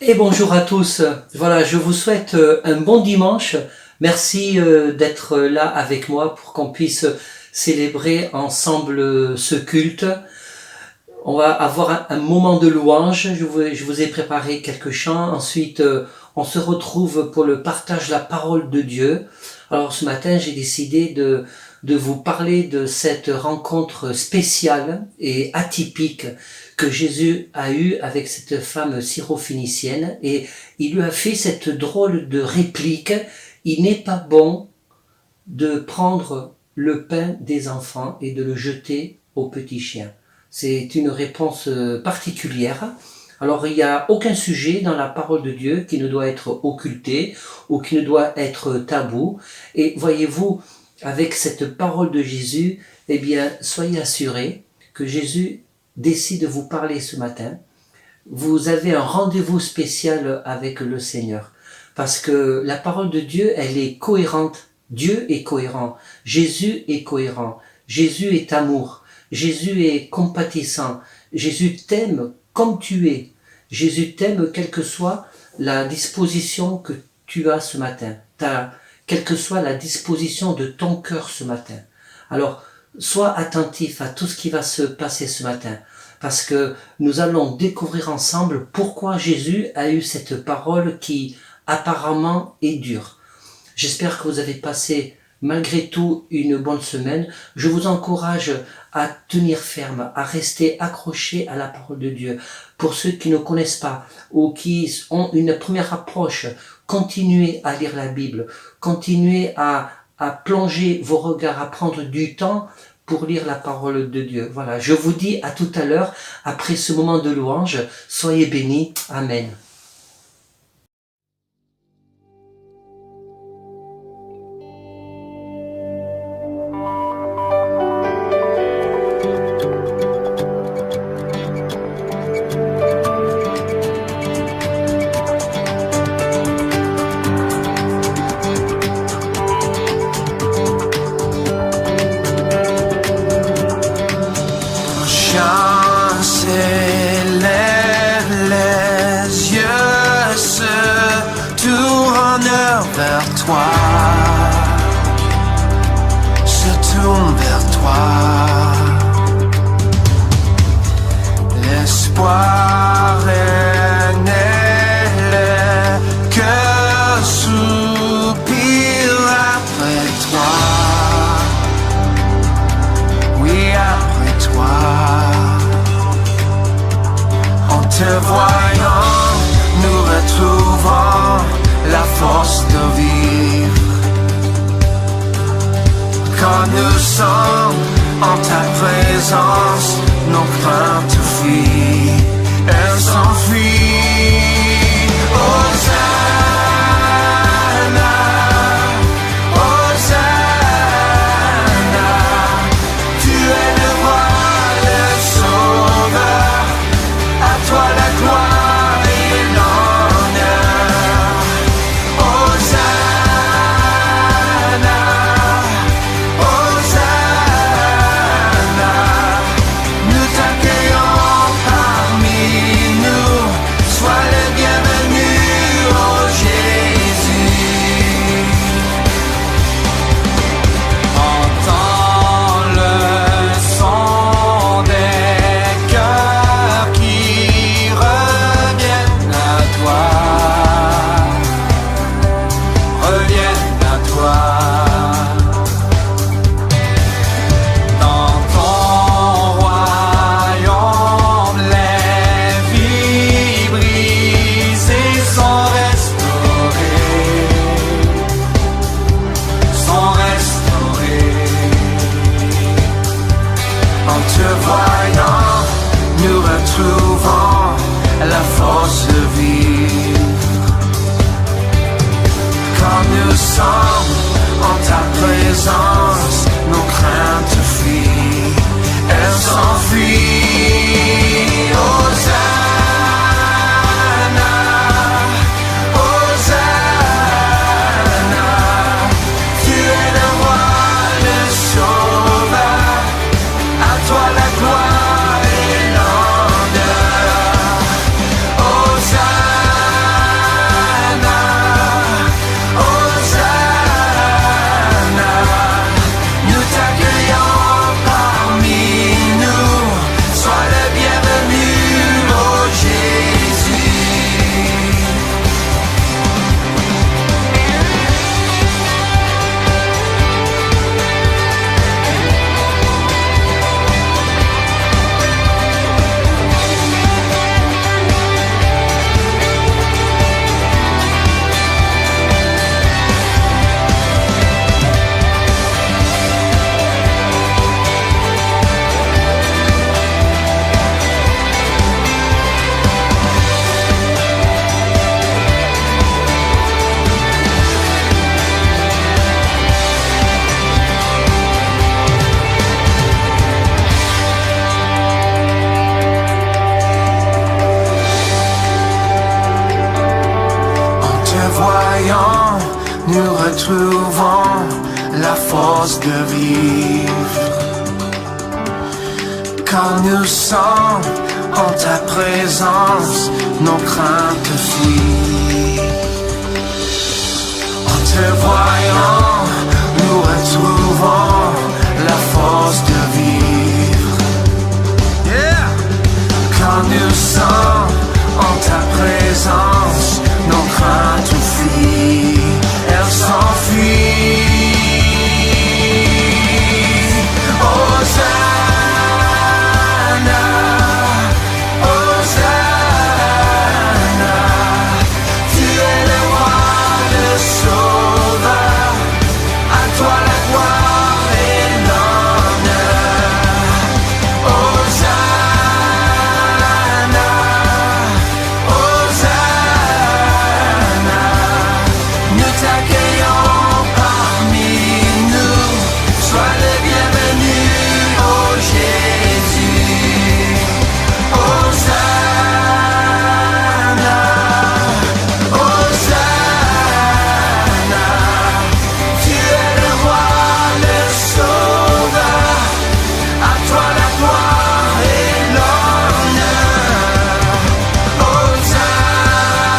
Et bonjour à tous. Voilà, je vous souhaite un bon dimanche. Merci d'être là avec moi pour qu'on puisse célébrer ensemble ce culte. On va avoir un moment de louange. Je vous ai préparé quelques chants. Ensuite, on se retrouve pour le partage de la parole de Dieu. Alors ce matin, j'ai décidé de vous parler de cette rencontre spéciale et atypique que Jésus a eue avec cette femme syrophénicienne, et il lui a fait cette drôle de réplique: il n'est pas bon de prendre le pain des enfants et de le jeter aux petits chiens. C'est une réponse particulière. Alors il n'y a aucun sujet dans la parole de Dieu qui ne doit être occulté ou qui ne doit être tabou. Et voyez-vous, avec cette parole de Jésus, eh bien, soyez assurés que Jésus décide de vous parler ce matin. Vous avez un rendez-vous spécial avec le Seigneur, parce que la parole de Dieu, elle est cohérente. Dieu est cohérent, Jésus est cohérent, Jésus est amour, Jésus est compatissant, Jésus t'aime comme tu es, Jésus t'aime quelle que soit la disposition que tu as ce matin, quelle que soit la disposition de ton cœur ce matin. Alors, sois attentif à tout ce qui va se passer ce matin, parce que nous allons découvrir ensemble pourquoi Jésus a eu cette parole qui apparemment est dure. J'espère que vous avez passé malgré tout une bonne semaine. Je vous encourage à tenir ferme, à rester accroché à la parole de Dieu. Pour ceux qui ne connaissent pas ou qui ont une première approche, continuez à lire la Bible, continuez à plonger vos regards, à prendre du temps pour lire la parole de Dieu. Voilà, je vous dis à tout à l'heure, après ce moment de louange. Soyez bénis. Amen. Gloire et l'honneur. voyant, nous retrouvons la force de vivre. Quand nous sommes en ta présence, nos craintes fuient. En te voyant, nous retrouvons la force de vivre. Yeah. Quand nous sommes en ta présence, nos craintes fuient, elles s'enfuient. Hosanna, Hosanna, tu es le roi, le sauveur, à toi la gloire et l'honneur. Hosanna, Hosanna, nous t'accueillons parmi nous, sois le bienvenu, oh Jésus. Hosanna, Hosanna, tu es le roi, le sauveur, à toi la gloire et l'honneur. Hosanna,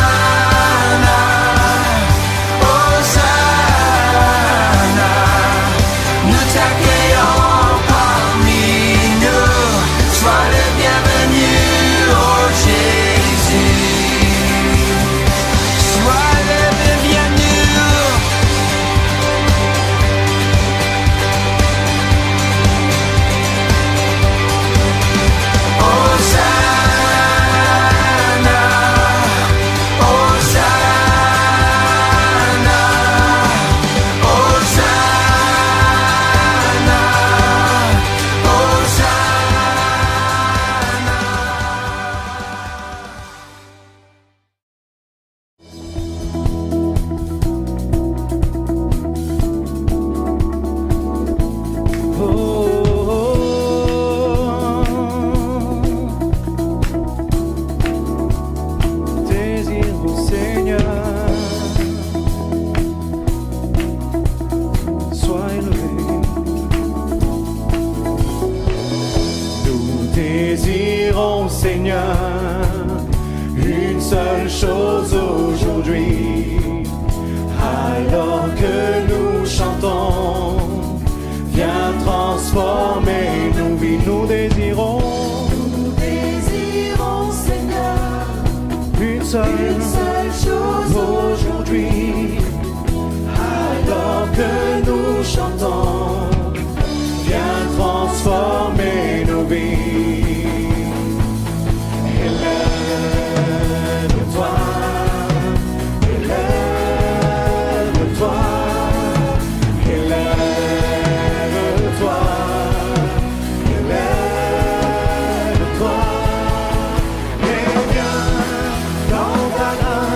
Hosanna, nous t'accueillons parmi nous, sois le bienvenu, oh Jésus. Sois le bienvenu. Hosanna, Hosanna, Hosanna, Désirons Seigneur, sois élevé. Nous désirons Seigneur, une seule chose aujourd'hui, alors que nous chantons, viens transformer nos vies. Nous désirons Seigneur, une seule chose aujourd'hui, alors que nous chantons, viens transformer nos vies. Élève-toi, élève-toi, élève-toi, élève-toi, et viens dans ta main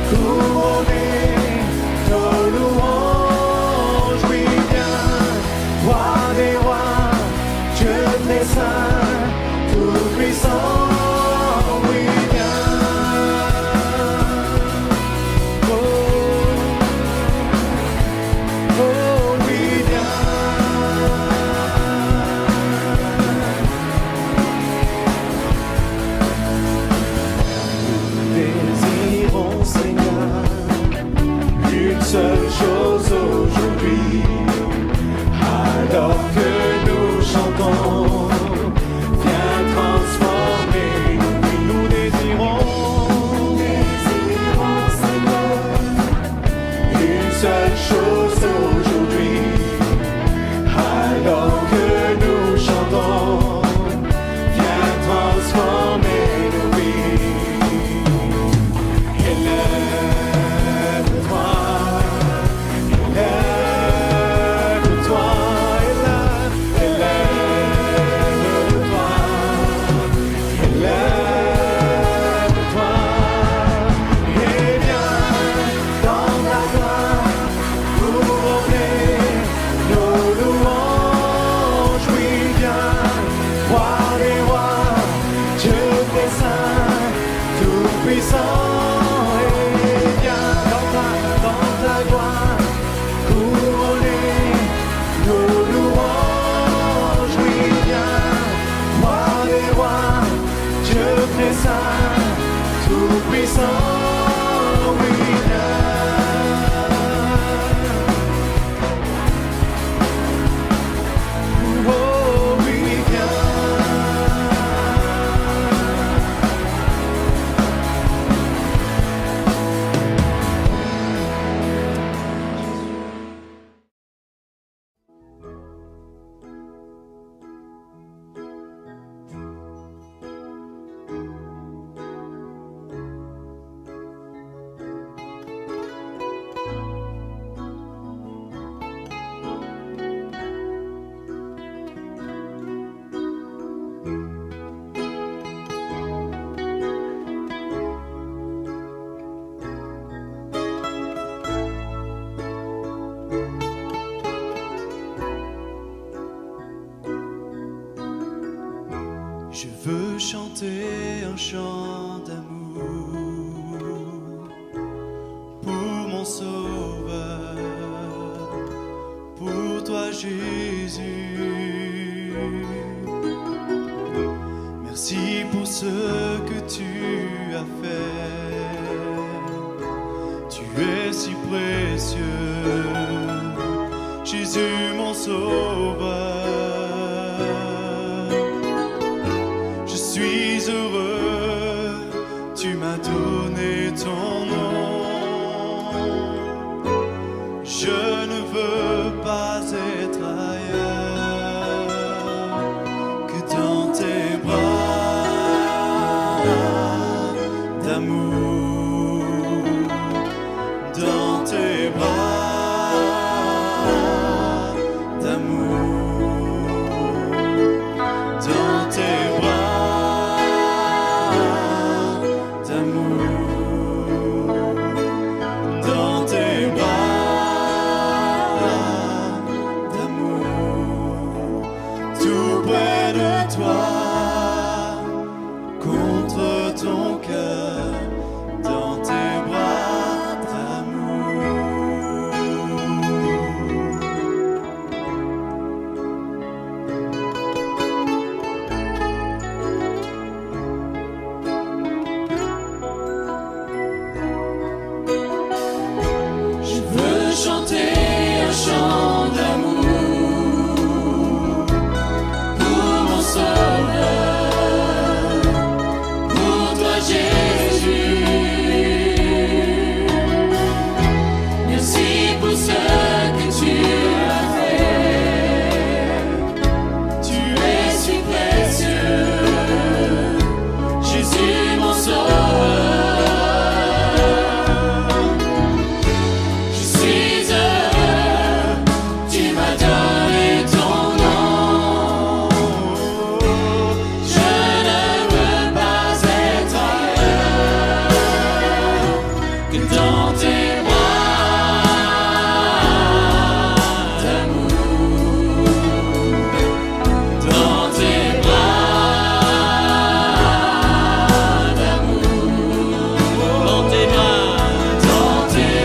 couronner reconnaissant, oui, oh, oui, Je veux chanter un chant d'amour pour mon Sauveur, pour toi Jésus. Merci pour ce que tu as fait. Tu es si précieux, Jésus mon Sauveur. Je suis heureux, tu m'as donné ton nom. Je ne veux pas être ailleurs que dans tes bras d'amour, dans tes bras d'amour, dans tes bras d'amour, dans tes bras d'amour, tout près de toi, contre ton cœur, dans tes bras d'amour. Je veux chanter un chant d'amour pour mon Sauveur, pour toi Jésus. Merci pour ce que tu as fait. Tu es si précieux, Jésus mon Sauveur. Je suis heureux, tu m'as donné ton nom. Je ne veux pas être ailleurs que dans tes bras d'amour, dans tes bras d'amour, dans tes bras, dans tes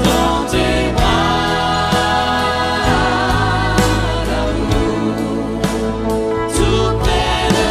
dans tes bras d'amour, tout près de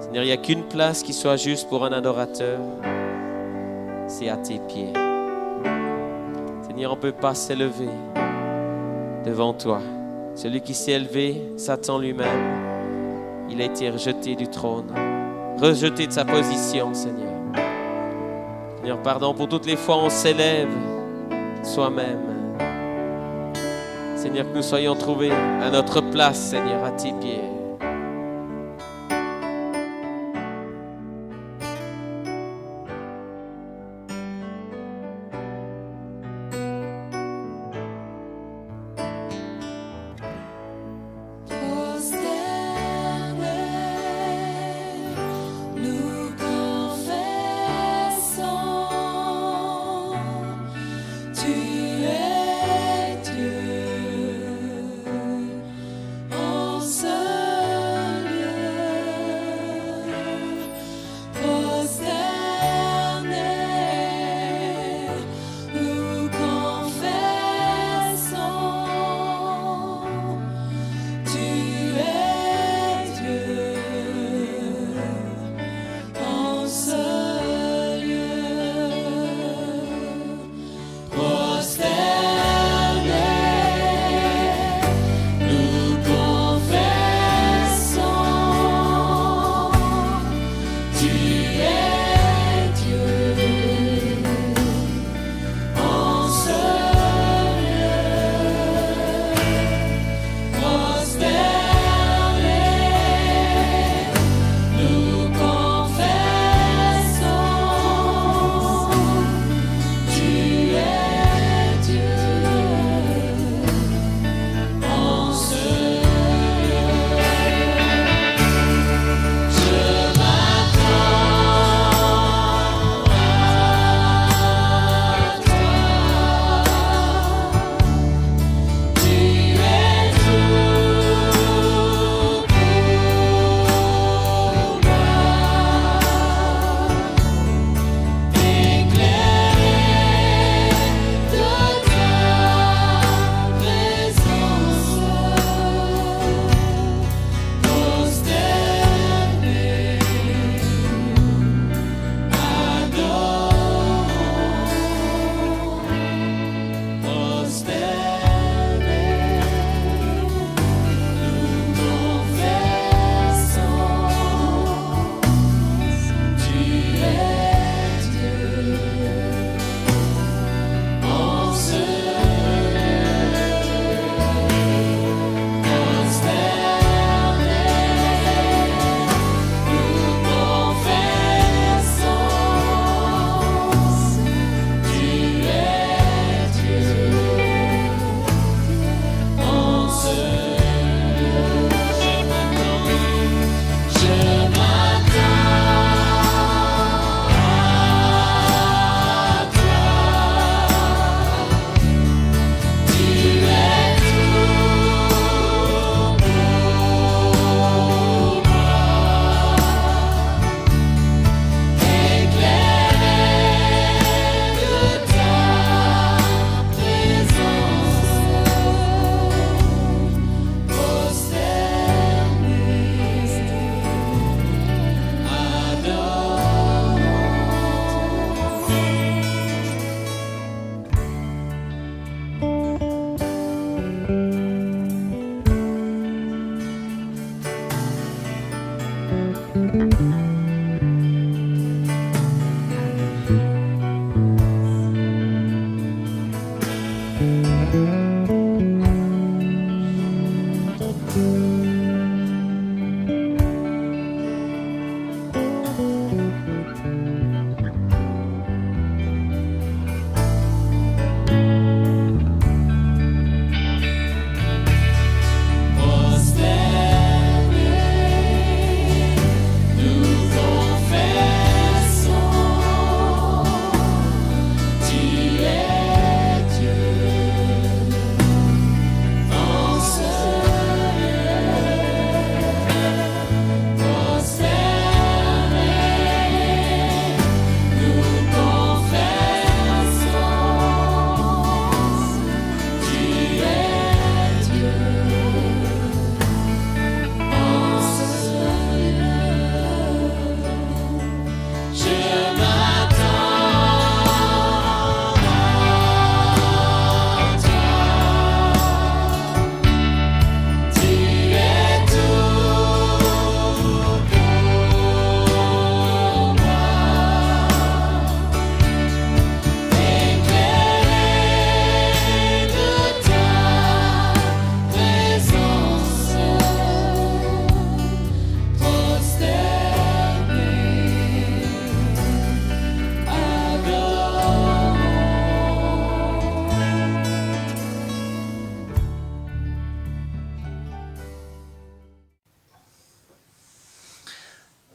Seigneur, il n'y a qu'une place qui soit juste pour un adorateur. C'est à tes pieds. Seigneur, on ne peut pas s'élever devant toi. Celui qui s'est élevé, Satan lui-même, il a été rejeté du trône, rejeté de sa position, Seigneur. Seigneur, pardon pour toutes les fois où on s'élève soi-même. Seigneur, que nous soyons trouvés à notre place, Seigneur, à tes pieds. Nous confessons, tu es Dieu. En ce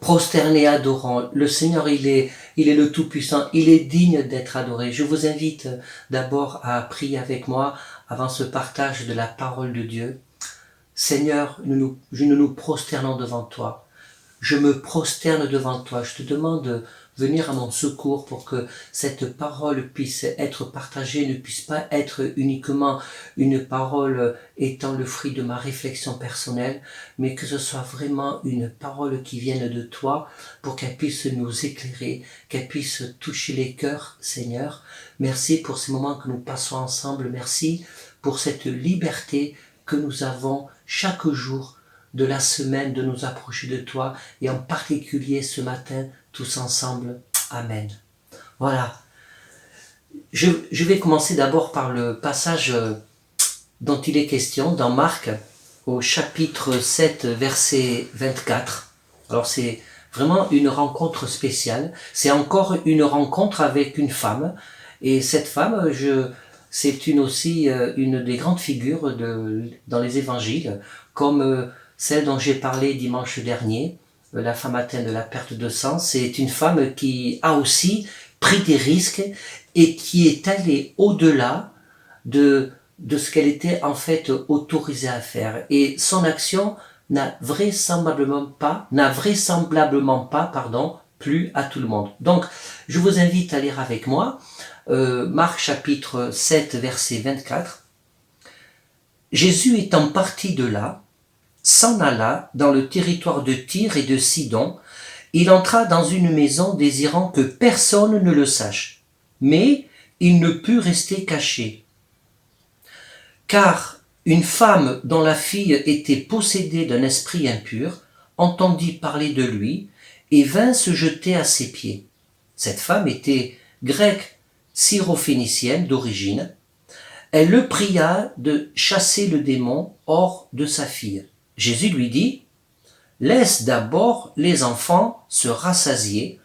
prosternés, adorants. Le Seigneur, il est le Tout-Puissant, il est digne d'être adoré. Je vous invite d'abord à prier avec moi avant ce partage de la parole de Dieu. Seigneur, nous nous prosternons devant toi. Je me prosterne devant toi. Je te demande de venir à mon secours pour que cette parole puisse être partagée, ne puisse pas être uniquement une parole étant le fruit de ma réflexion personnelle, mais que ce soit vraiment une parole qui vienne de toi pour qu'elle puisse nous éclairer, qu'elle puisse toucher les cœurs, Seigneur. Merci pour ces moments que nous passons ensemble. Merci pour cette liberté que nous avons chaque jour de la semaine de nous approcher de toi et en particulier ce matin tous ensemble. Amen. Voilà. Je vais commencer d'abord par le passage dont il est question dans Marc au chapitre 7 verset 24. Alors c'est vraiment une rencontre spéciale. C'est encore une rencontre avec une femme et cette femme, c'est aussi une des grandes figures dans les évangiles, comme celle dont j'ai parlé dimanche dernier, la femme atteinte de la perte de sang. C'est une femme qui a aussi pris des risques et qui est allée au-delà de ce qu'elle était en fait autorisée à faire. Et son action n'a vraisemblablement pas, plu à tout le monde. Donc, je vous invite à lire avec moi Marc chapitre 7 verset 24. Jésus étant parti de là, s'en alla dans le territoire de Tyr et de Sidon. Il entra dans une maison désirant que personne ne le sache, mais il ne put rester caché. Car une femme dont la fille était possédée d'un esprit impur entendit parler de lui et vint se jeter à ses pieds. Cette femme était grecque syrophénicienne d'origine. Elle le pria de chasser le démon hors de sa fille. Jésus lui dit, « Laisse d'abord les enfants se rassasier,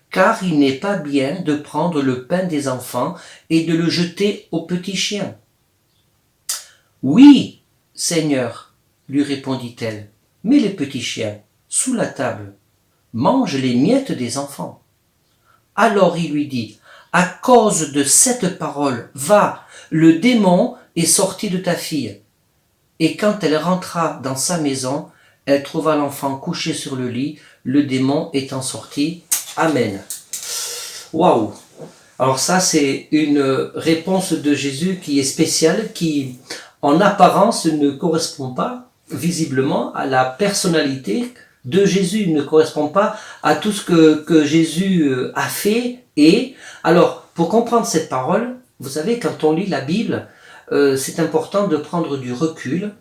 car il n'est pas bien de prendre le pain des enfants et de le jeter aux petits chiens. »« Oui, Seigneur, lui répondit-elle, mais les petits chiens, sous la table, mangent les miettes des enfants. » Alors il lui dit, « À cause de cette parole, va, le démon est sorti de ta fille. » Et quand elle rentra dans sa maison, elle trouva l'enfant couché sur le lit, le démon étant sorti. Amen. Waouh! Alors ça, c'est une réponse de Jésus qui est spéciale, qui en apparence ne correspond pas visiblement à la personnalité de Jésus, ne correspond pas à tout ce que Jésus a fait. Et alors, pour comprendre cette parole, vous savez, quand on lit la Bible, c'est important de prendre du recul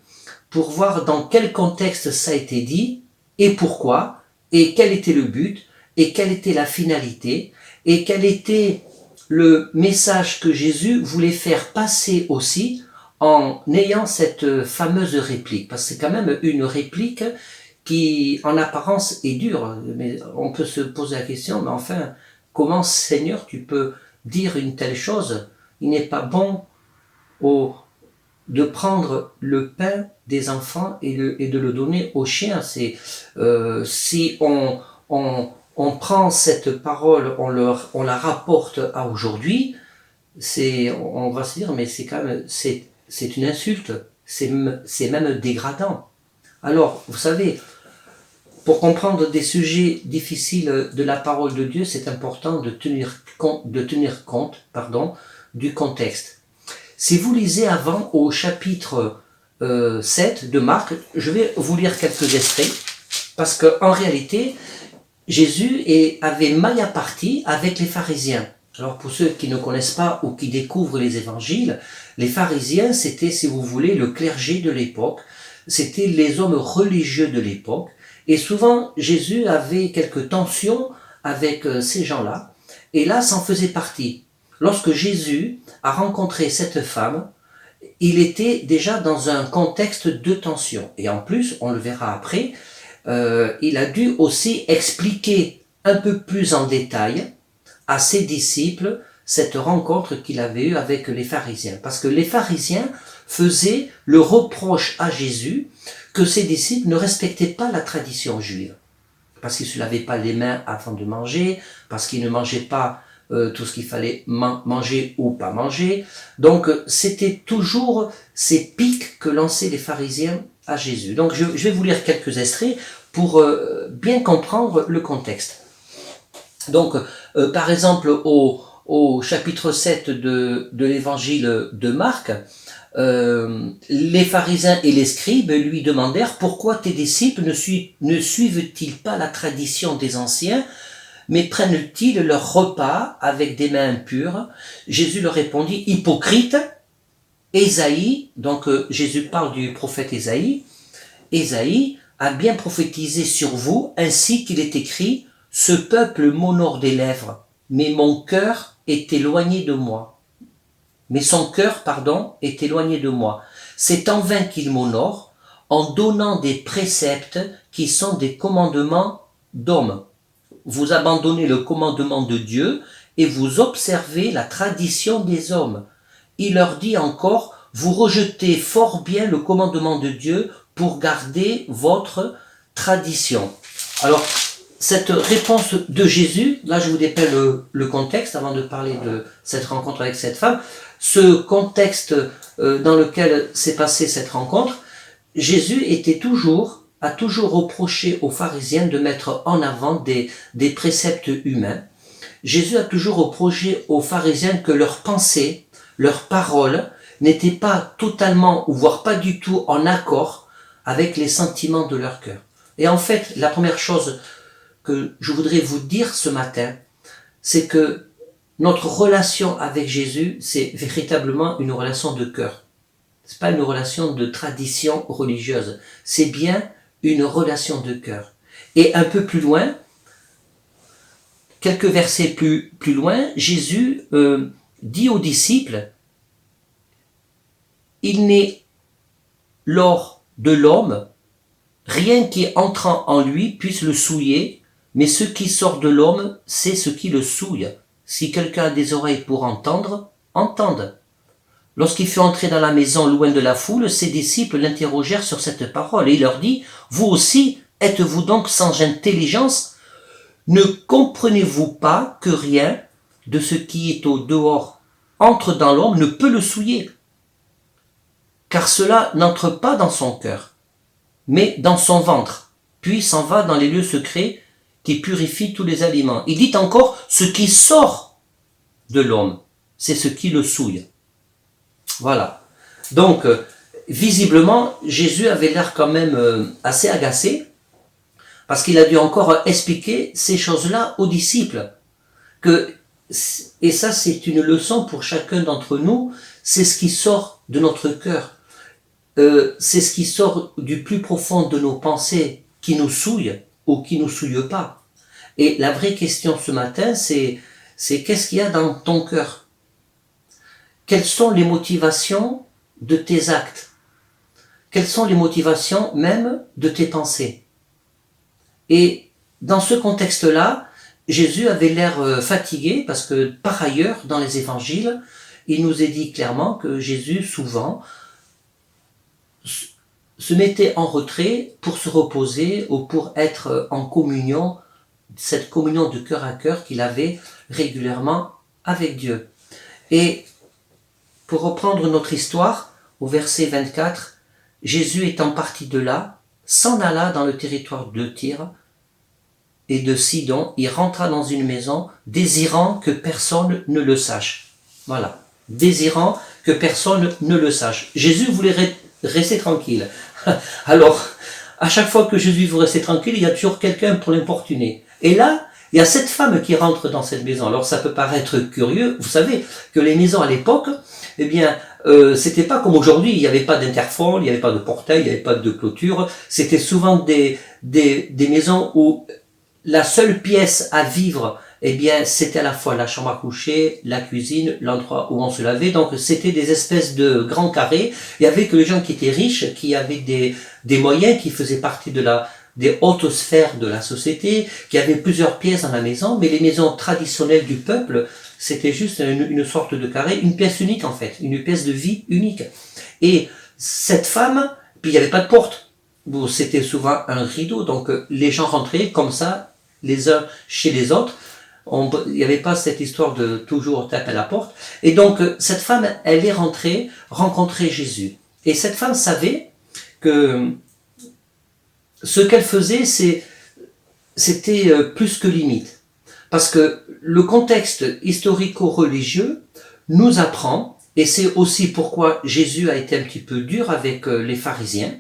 pour voir dans quel contexte ça a été dit et pourquoi, et quel était le but, et quelle était la finalité, et quel était le message que Jésus voulait faire passer aussi en ayant cette fameuse réplique. Parce que c'est quand même une réplique qui, en apparence, est dure. Mais on peut se poser la question, mais enfin, comment, Seigneur, tu peux dire une telle chose? Il n'est pas bon de prendre le pain des enfants et de le donner aux chiens. C'est si on prend cette parole, on la rapporte à aujourd'hui, on va se dire, mais c'est quand même, c'est une insulte, c'est même dégradant. Alors, vous savez, pour comprendre des sujets difficiles de la parole de Dieu, c'est important de tenir compte du contexte. Si vous lisez avant au chapitre 7 de Marc, je vais vous lire quelques extraits, parce qu'en réalité, Jésus avait maille à partie avec les pharisiens. Alors pour ceux qui ne connaissent pas ou qui découvrent les évangiles, les pharisiens, c'était, si vous voulez, le clergé de l'époque, c'était les hommes religieux de l'époque, et souvent Jésus avait quelques tensions avec ces gens-là, et là, ça en faisait partie. Lorsque Jésus a rencontré cette femme, il était déjà dans un contexte de tension. Et en plus, on le verra après, il a dû aussi expliquer un peu plus en détail à ses disciples cette rencontre qu'il avait eue avec les pharisiens. Parce que les pharisiens faisaient le reproche à Jésus que ses disciples ne respectaient pas la tradition juive. parce qu'ils ne se lavaient pas les mains avant de manger, parce qu'ils ne mangeaient pas tout ce qu'il fallait manger ou pas manger. Donc c'était toujours ces piques que lançaient les pharisiens à Jésus. Donc je vais vous lire quelques extraits pour bien comprendre le contexte. Donc par exemple au chapitre 7 de l'évangile de Marc, les pharisiens et les scribes lui demandèrent pourquoi tes disciples ne suivent-ils pas la tradition des anciens, mais prennent-ils leur repas avec des mains impures? Jésus leur répondit, hypocrite, Ésaïe, donc Jésus parle du prophète Ésaïe, Ésaïe a bien prophétisé sur vous, ainsi qu'il est écrit, ce peuple m'honore des lèvres, mais mon cœur est éloigné de moi. Mais son cœur, est éloigné de moi. C'est en vain qu'il m'honore, en donnant des préceptes qui sont des commandements d'hommes. Vous abandonnez le commandement de Dieu et vous observez la tradition des hommes. Il leur dit encore, vous rejetez fort bien le commandement de Dieu pour garder votre tradition. Alors, cette réponse de Jésus, là je vous dépeins le contexte avant de parler de cette rencontre avec cette femme. Ce contexte dans lequel s'est passée cette rencontre, Jésus a toujours reproché aux pharisiens de mettre en avant des préceptes humains. Jésus a toujours reproché aux pharisiens que leurs pensées, leurs paroles n'étaient pas totalement, ou voire pas du tout en accord avec les sentiments de leur cœur. Et en fait, la première chose que je voudrais vous dire ce matin, c'est que notre relation avec Jésus, c'est véritablement une relation de cœur. C'est pas une relation de tradition religieuse. C'est bien une relation de cœur. Et un peu plus loin, quelques versets plus loin, Jésus dit aux disciples, il n'est l'or de l'homme, rien qui entrant en lui puisse le souiller, mais ce qui sort de l'homme, c'est ce qui le souille. Si quelqu'un a des oreilles pour entendre, entende. Lorsqu'il fut entré dans la maison loin de la foule, ses disciples l'interrogèrent sur cette parole et il leur dit, vous aussi, êtes-vous donc sans intelligence? Ne comprenez-vous pas que rien de ce qui est au dehors entre dans l'homme ne peut le souiller? Car cela n'entre pas dans son cœur, mais dans son ventre, puis s'en va dans les lieux secrets qui purifient tous les aliments. Il dit encore, ce qui sort de l'homme, c'est ce qui le souille. Voilà. Donc, visiblement, Jésus avait l'air quand même assez agacé, parce qu'il a dû encore expliquer ces choses-là aux disciples. Et ça, c'est une leçon pour chacun d'entre nous, c'est ce qui sort de notre cœur. C'est ce qui sort du plus profond de nos pensées, qui nous souille ou qui nous souille pas. Et la vraie question ce matin, c'est qu'est-ce qu'il y a dans ton cœur? Quelles sont les motivations de tes actes? Quelles sont les motivations même de tes pensées? Et dans ce contexte-là, Jésus avait l'air fatigué parce que par ailleurs, dans les évangiles, il nous est dit clairement que Jésus souvent se mettait en retrait pour se reposer ou pour être en communion, cette communion de cœur à cœur qu'il avait régulièrement avec Dieu. Et pour reprendre notre histoire, au verset 24, Jésus étant parti de là, s'en alla dans le territoire de Tyr et de Sidon, il rentra dans une maison, désirant que personne ne le sache. Voilà, désirant que personne ne le sache. Jésus voulait rester tranquille. Alors, à chaque fois que Jésus veut rester tranquille, il y a toujours quelqu'un pour l'importuner. Et là, il y a cette femme qui rentre dans cette maison. Alors ça peut paraître curieux, vous savez que les maisons à l'époque, eh bien, c'était pas comme aujourd'hui, il n'y avait pas d'interphone, il n'y avait pas de portail, il n'y avait pas de clôture. C'était souvent des maisons où la seule pièce à vivre, eh bien, c'était à la fois la chambre à coucher, la cuisine, l'endroit où on se lavait. Donc, c'était des espèces de grands carrés. Il y avait que les gens qui étaient riches, qui avaient des moyens, qui faisaient partie des hautes sphères de la société, qui avaient plusieurs pièces dans la maison. Mais les maisons traditionnelles du peuple, c'était juste une sorte de carré, une pièce unique en fait, une pièce de vie unique. Et cette femme, puis il n'y avait pas de porte. où c'était souvent un rideau, donc les gens rentraient comme ça, les uns chez les autres. Il n'y avait pas cette histoire de toujours taper à la porte. Et donc, cette femme, elle est rentrée rencontrer Jésus. Et cette femme savait que ce qu'elle faisait, c'était plus que limite. Parce que le contexte historico-religieux nous apprend, et c'est aussi pourquoi Jésus a été un petit peu dur avec les pharisiens,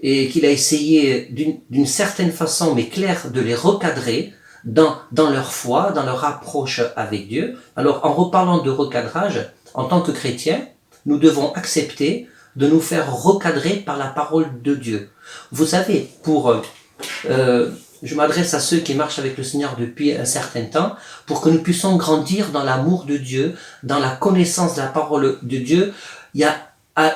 et qu'il a essayé d'une certaine façon, mais claire, de les recadrer dans leur foi, dans leur approche avec Dieu. Alors, en reparlant de recadrage, en tant que chrétiens, nous devons accepter de nous faire recadrer par la parole de Dieu. Vous savez, je m'adresse à ceux qui marchent avec le Seigneur depuis un certain temps, pour que nous puissions grandir dans l'amour de Dieu, dans la connaissance de la parole de Dieu. Il y a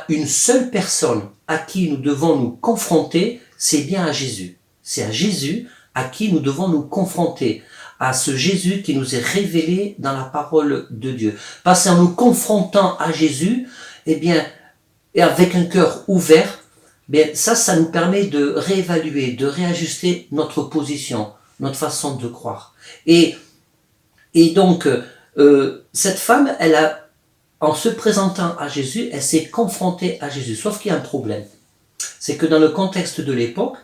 une seule personne à qui nous devons nous confronter, c'est bien à Jésus. C'est à Jésus à qui nous devons nous confronter, à ce Jésus qui nous est révélé dans la parole de Dieu. Parce qu'en nous confrontant à Jésus, eh bien, et avec un cœur ouvert, bien, ça nous permet de réévaluer, de réajuster notre position, notre façon de croire. Et donc, cette femme, en se présentant à Jésus, elle s'est confrontée à Jésus. Sauf qu'il y a un problème. C'est que dans le contexte de l'époque,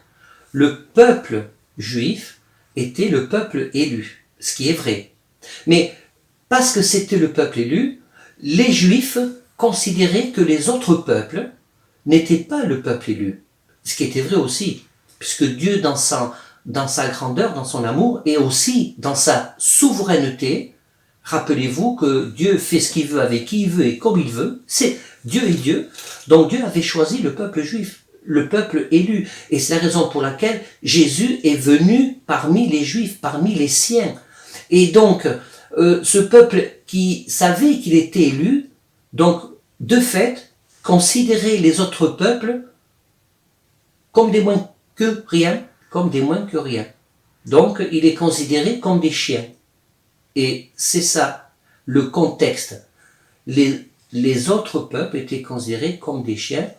le peuple juif était le peuple élu, ce qui est vrai. Mais parce que c'était le peuple élu, les Juifs considéraient que les autres peuples n'étaient pas le peuple élu, ce qui était vrai aussi, puisque Dieu dans sa grandeur, dans son amour, et aussi dans sa souveraineté, rappelez-vous que Dieu fait ce qu'il veut avec qui il veut et comme il veut, c'est Dieu et Dieu, donc Dieu avait choisi le peuple juif, le peuple élu, et c'est la raison pour laquelle Jésus est venu parmi les Juifs, parmi les siens. Et donc, ce peuple qui savait qu'il était élu, donc, de fait, considérait les autres peuples comme des moins que rien, Donc, il est considéré comme des chiens. Et c'est ça, le contexte. Les autres peuples étaient considérés comme des chiens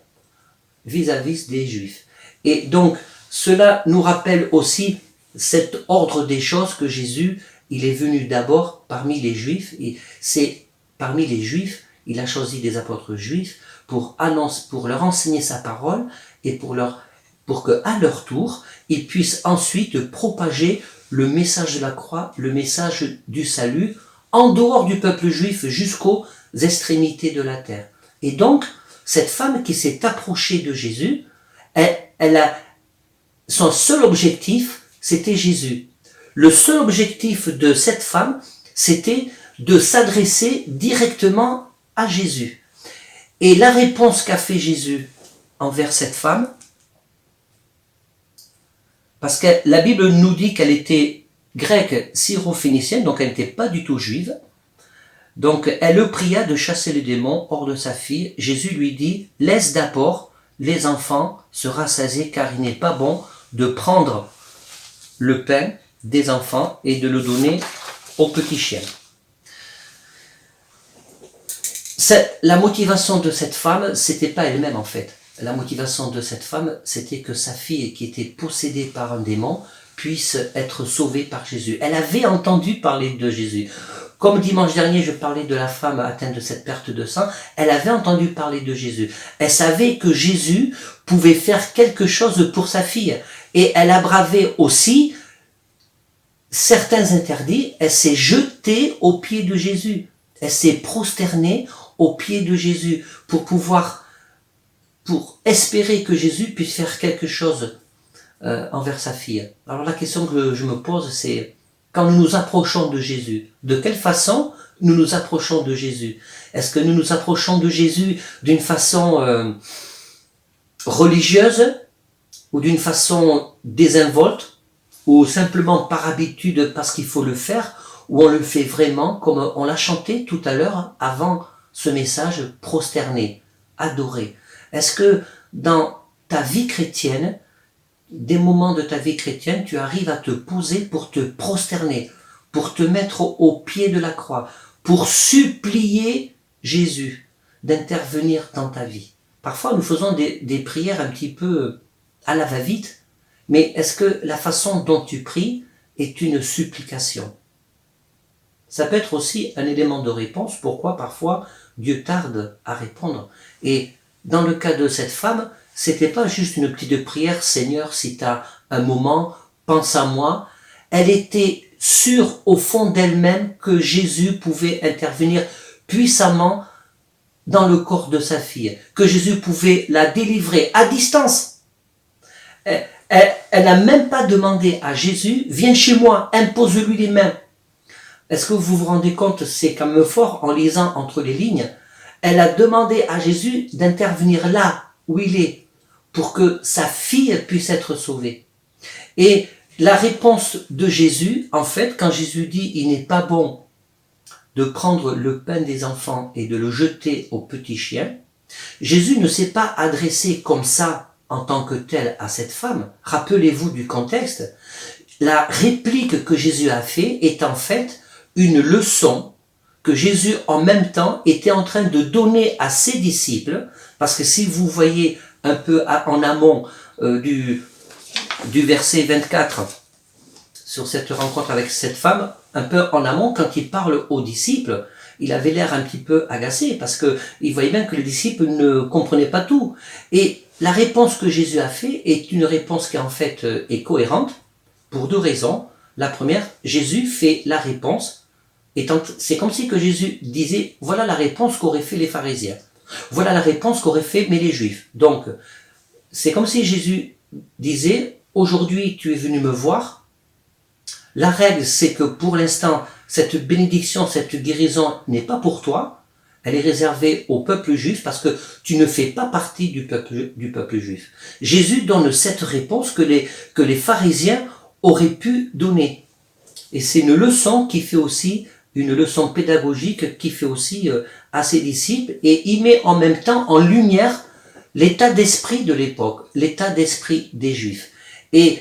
vis-à-vis des Juifs. Et donc, cela nous rappelle aussi cet ordre des choses que Jésus, il est venu d'abord parmi les Juifs, et c'est parmi les Juifs, il a choisi des apôtres juifs pour leur enseigner sa parole et pour que, à leur tour, ils puissent ensuite propager le message de la croix, le message du salut, en dehors du peuple juif jusqu'aux extrémités de la terre. Et donc, cette femme qui s'est approchée de Jésus, son seul objectif, c'était Jésus. Le seul objectif de cette femme, c'était de s'adresser directement à Jésus. Et la réponse qu'a fait Jésus envers cette femme, parce que la Bible nous dit qu'elle était grecque syro-phénicienne, donc elle n'était pas du tout juive. Donc elle le pria de chasser les démons hors de sa fille. Jésus lui dit, laisse d'abord les enfants se rassasier, car il n'est pas bon de prendre le pain des enfants et de le donner aux petits chiens. La motivation de cette femme, c'était pas elle-même en fait. La motivation de cette femme, c'était que sa fille, qui était possédée par un démon, puisse être sauvée par Jésus. Elle avait entendu parler de Jésus. Comme dimanche dernier, je parlais de la femme atteinte de cette perte de sang, elle avait entendu parler de Jésus. Elle savait que Jésus pouvait faire quelque chose pour sa fille. Et elle a bravé aussi certains interdits. Elle s'est jetée aux pieds de Jésus. Elle s'est prosternée aux pieds de Jésus pour espérer que Jésus puisse faire quelque chose envers sa fille. Alors la question que je me pose, c'est quand nous nous approchons de Jésus, de quelle façon nous nous approchons de Jésus? Est-ce que nous nous approchons de Jésus d'une façon religieuse ou d'une façon désinvolte ou simplement par habitude parce qu'il faut le faire, ou on le fait vraiment comme on l'a chanté tout à l'heure avant ce message, prosterné, adoré? Est-ce que dans ta vie chrétienne, des moments de ta vie chrétienne, tu arrives à te poser pour te prosterner, pour te mettre au pied de la croix, pour supplier Jésus d'intervenir dans ta vie? Parfois, nous faisons des prières un petit peu à la va-vite, mais est-ce que la façon dont tu pries est une supplication? Ça peut être aussi un élément de réponse, pourquoi parfois Dieu tarde à répondre. Et dans le cas de cette femme, c'était pas juste une petite prière, Seigneur, si tu as un moment, pense à moi. Elle était sûre au fond d'elle-même que Jésus pouvait intervenir puissamment dans le corps de sa fille, que Jésus pouvait la délivrer à distance. Elle n'a même pas demandé à Jésus, viens chez moi, impose-lui les mains. Est-ce que vous vous rendez compte, c'est quand même fort en lisant entre les lignes. Elle a demandé à Jésus d'intervenir là où il est, pour que sa fille puisse être sauvée. Et la réponse de Jésus, en fait, quand Jésus dit, il n'est pas bon de prendre le pain des enfants et de le jeter aux petits chiens, Jésus ne s'est pas adressé comme ça en tant que tel à cette femme. Rappelez-vous du contexte. La réplique que Jésus a fait est en fait une leçon que Jésus en même temps était en train de donner à ses disciples, parce que si vous voyez un peu en amont du verset 24 sur cette rencontre avec cette femme, un peu en amont, quand il parle aux disciples, il avait l'air un petit peu agacé parce que il voyait bien que les disciples ne comprenaient pas tout. Et la réponse que Jésus a fait est une réponse qui en fait est cohérente pour deux raisons. La première, Jésus fait la réponse, c'est comme si que Jésus disait, voilà la réponse qu'auraient fait les pharisiens. Voilà la réponse qu'auraient fait mais les juifs. Donc, c'est comme si Jésus disait, aujourd'hui tu es venu me voir. La règle, c'est que pour l'instant, cette bénédiction, cette guérison n'est pas pour toi. Elle est réservée au peuple juif parce que tu ne fais pas partie du peuple juif. Jésus donne cette réponse que les pharisiens auraient pu donner. Et c'est une leçon qui fait aussi, une leçon pédagogique qui fait aussi à ses disciples, et il met en même temps en lumière l'état d'esprit de l'époque, l'état d'esprit des Juifs. Et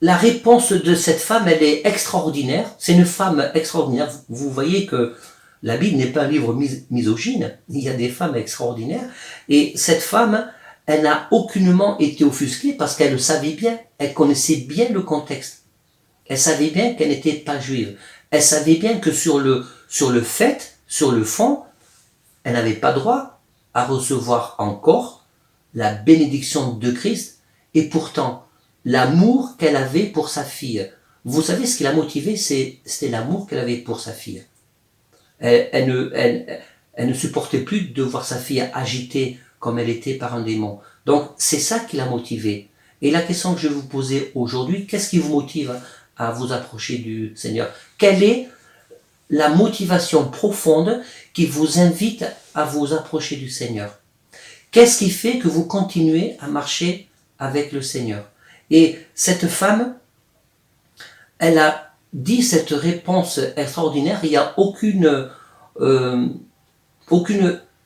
la réponse de cette femme, elle est extraordinaire. C'est une femme extraordinaire. Vous voyez que la Bible n'est pas un livre misogyne. Il y a des femmes extraordinaires. Et cette femme, elle n'a aucunement été offusquée parce qu'elle le savait bien. Elle connaissait bien le contexte. Elle savait bien qu'elle n'était pas juive. Elle savait bien que sur le fait, sur le fond, elle n'avait pas droit à recevoir encore la bénédiction de Christ. Et pourtant, l'amour qu'elle avait pour sa fille. Vous savez, ce qui l'a motivée, c'était l'amour qu'elle avait pour sa fille. Elle ne supportait plus de voir sa fille agitée comme elle était par un démon. Donc, c'est ça qui l'a motivée. Et la question que je vais vous poser aujourd'hui, qu'est-ce qui vous motive à vous approcher du Seigneur? Quelle est la motivation profonde qui vous invite à vous approcher du Seigneur? Qu'est-ce qui fait que vous continuez à marcher avec le Seigneur? Et cette femme, elle a dit cette réponse extraordinaire, il n'y a aucune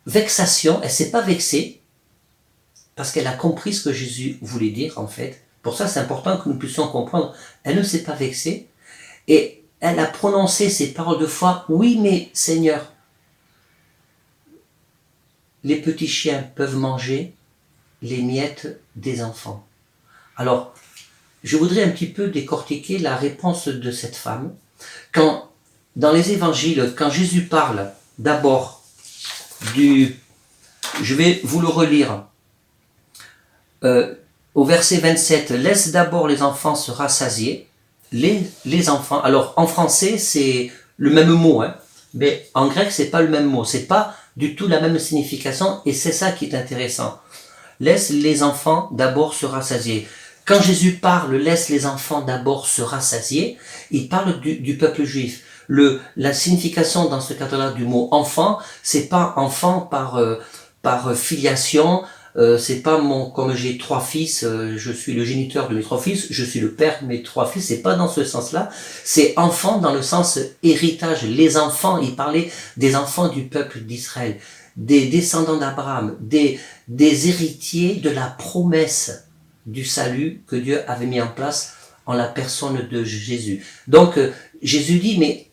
vexation, elle ne s'est pas vexée, parce qu'elle a compris ce que Jésus voulait dire en fait. Pour ça c'est important que nous puissions comprendre, elle ne s'est pas vexée, et elle a prononcé ces paroles de foi, oui mais Seigneur, les petits chiens peuvent manger les miettes des enfants. Alors, je voudrais un petit peu décortiquer la réponse de cette femme. Dans les évangiles, quand Jésus parle d'abord je vais vous le relire, au verset 27, laisse d'abord les enfants se rassasier. Les enfants, alors en français c'est le même mot, hein, mais en grec c'est pas le même mot, c'est pas du tout la même signification, et c'est ça qui est intéressant. Laisse les enfants d'abord se rassasier. Quand Jésus parle, laisse les enfants d'abord se rassasier, il parle du peuple juif. La signification dans ce cadre-là du mot enfant, c'est pas enfant par filiation, c'est pas comme j'ai 3 fils, je suis le géniteur de mes 3 fils, je suis le père de mes 3 fils, c'est pas dans ce sens-là, c'est enfant dans le sens héritage. Les enfants, il parlait des enfants du peuple d'Israël, des descendants d'Abraham, des héritiers de la promesse du salut que Dieu avait mis en place en la personne de Jésus. Donc Jésus dit, mais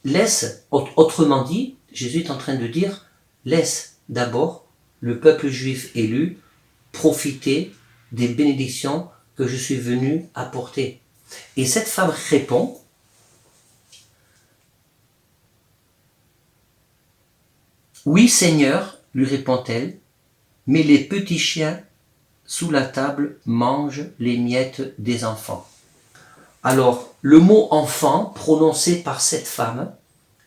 laisse, autrement dit, Jésus est en train de dire, laisse d'abord le peuple juif élu profiter des bénédictions que je suis venu apporter. Et cette femme répond, oui Seigneur, lui répond-elle, mais les petits chiens sous la table mangent les miettes des enfants. Alors, le mot enfant prononcé par cette femme,